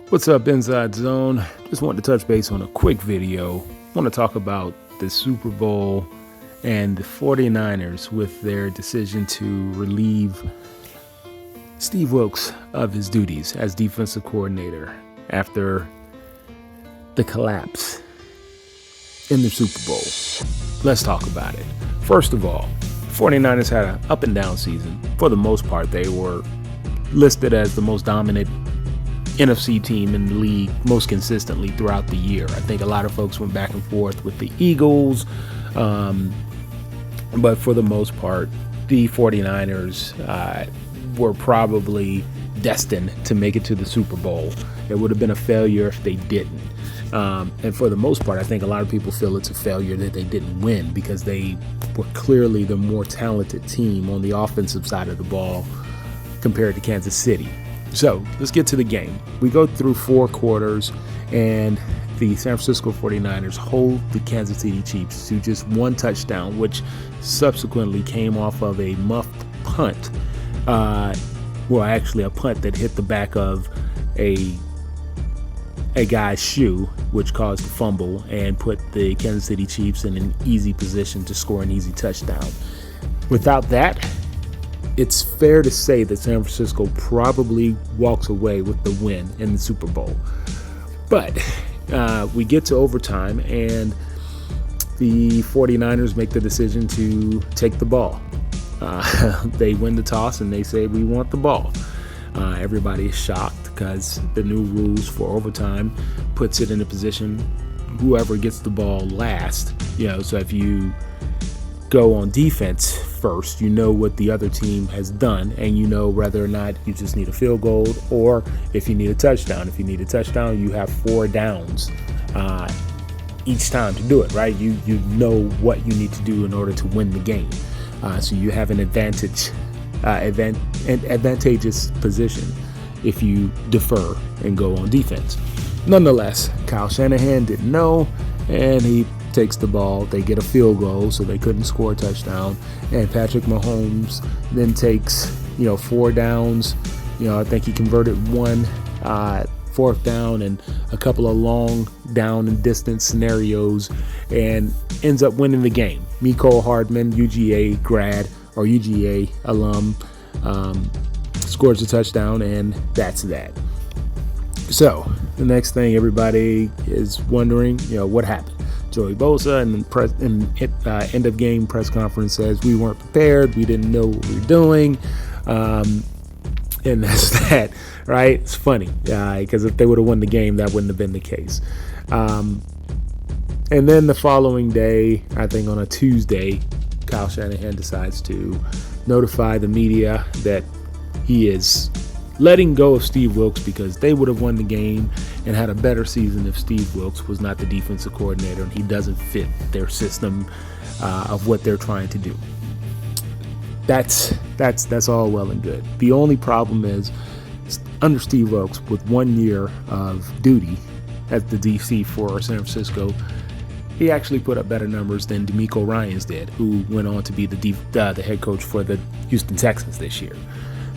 What's up, Inside Zone? Just wanted to touch base on a quick video. I want to talk about the Super Bowl and the 49ers with their decision to relieve Steve Wilks of his duties as defensive coordinator after the collapse in the Super Bowl. Let's talk about it. First of all, 49ers had an up and down season. For the most part, they were listed as the most dominant NFC team in the league most consistently throughout the year. I think a lot of folks went back and forth with the Eagles, but for the most part, the 49ers were probably destined to make it to the Super Bowl. It would have been a failure if they didn't. And for the most part, I think a lot of people feel it's a failure that they didn't win because they were clearly the more talented team on the offensive side of the ball compared to Kansas City. So let's get to the game. We go through 4 quarters, and the San Francisco 49ers hold the Kansas City Chiefs to just 1 touchdown, which subsequently came off of a muffed punt. Actually a punt that hit the back of a guy's shoe, which caused a fumble and put the Kansas City Chiefs in an easy position to score an easy touchdown. Without that, it's fair to say that San Francisco probably walks away with the win in the Super Bowl. But we get to overtime, and the 49ers make the decision to take the ball. They win the toss, and they say, we want the ball. Everybody is shocked because the new rules for overtime puts it in a position whoever gets the ball last. So if you go on defense first, you know what the other team has done, and you know whether or not you just need a field goal or if you need a touchdown. If you need a touchdown, you have 4 downs each time to do it, right? You know what you need to do in order to win the game. So you have an advantageous position if you defer and go on defense. Nonetheless, Kyle Shanahan didn't know, and he takes the ball. They get a field goal, so they couldn't score a touchdown. And Patrick Mahomes then takes 4 downs. I think he converted 1 4th down and a couple of long down and distance scenarios, and ends up winning the game. Mecole Hardman, UGA grad or UGA alum, scores a touchdown, and that's that. So the next thing everybody is wondering, what happened? Joey Bosa in end of game press conference says we weren't prepared, we didn't know what we were doing, and that's that, right? It's funny because if they would have won the game, that wouldn't have been the case. And then the following day, I think on a Tuesday, Kyle Shanahan decides to notify the media that he is letting go of Steve Wilks because they would have won the game and had a better season if Steve Wilks was not the defensive coordinator and he doesn't fit their system of what they're trying to do. That's all well and good. The only problem is, under Steve Wilks, with 1 year of duty as the DC for San Francisco, he actually put up better numbers than DeMeco Ryans did, who went on to be the head coach for the Houston Texans this year.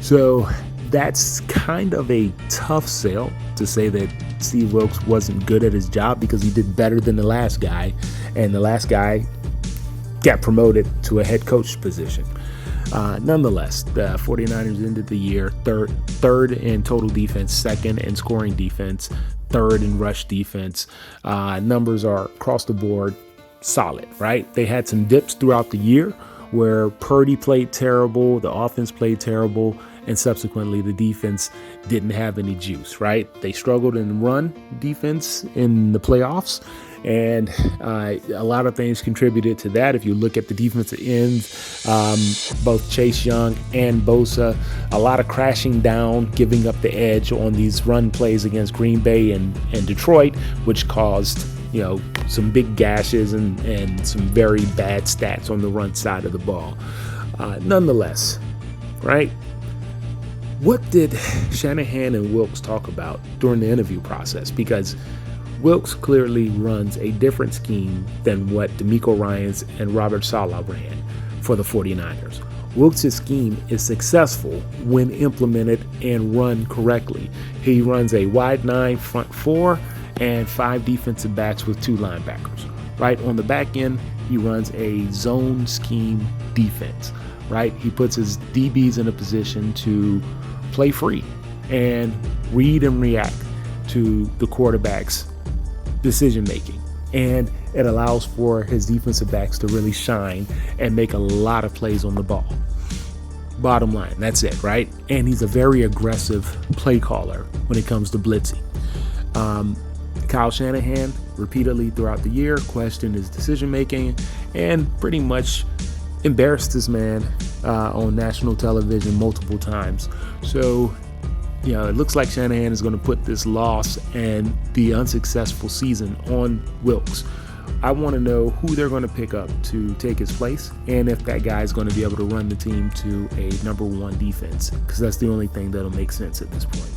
So that's kind of a tough sell to say that Steve Wilks wasn't good at his job, because he did better than the last guy, and the last guy got promoted to a head coach position. Nonetheless, the 49ers ended the year third in total defense, 2nd in scoring defense, 3rd in rush defense. Numbers are across the board solid, right? They had some dips throughout the year where Purdy played terrible, the offense played terrible, and subsequently the defense didn't have any juice, right? They struggled in run defense in the playoffs, and a lot of things contributed to that. If you look at the defensive ends, both Chase Young and Bosa, a lot of crashing down, giving up the edge on these run plays against Green Bay and Detroit, which caused some big gashes and some very bad stats on the run side of the ball. Nonetheless, right? What did Shanahan and Wilks talk about during the interview process? Because Wilks clearly runs a different scheme than what DeMeco Ryans and Robert Saleh ran for the 49ers. Wilks' scheme is successful when implemented and run correctly. He runs a wide 9 front 4 and 5 defensive backs with 2 linebackers. Right on the back end, he runs a zone scheme defense. Right, he puts his DBs in a position to play free and read and react to the quarterback's decision making. And it allows for his defensive backs to really shine and make a lot of plays on the ball. Bottom line, that's it, right? And he's a very aggressive play caller when it comes to blitzing. Kyle Shanahan repeatedly throughout the year questioned his decision making and pretty much embarrassed this man on national television multiple times. So, it looks like Shanahan is going to put this loss and the unsuccessful season on Wilks. I want to know who they're going to pick up to take his place and if that guy is going to be able to run the team to a number 1 defense, because that's the only thing that'll make sense at this point.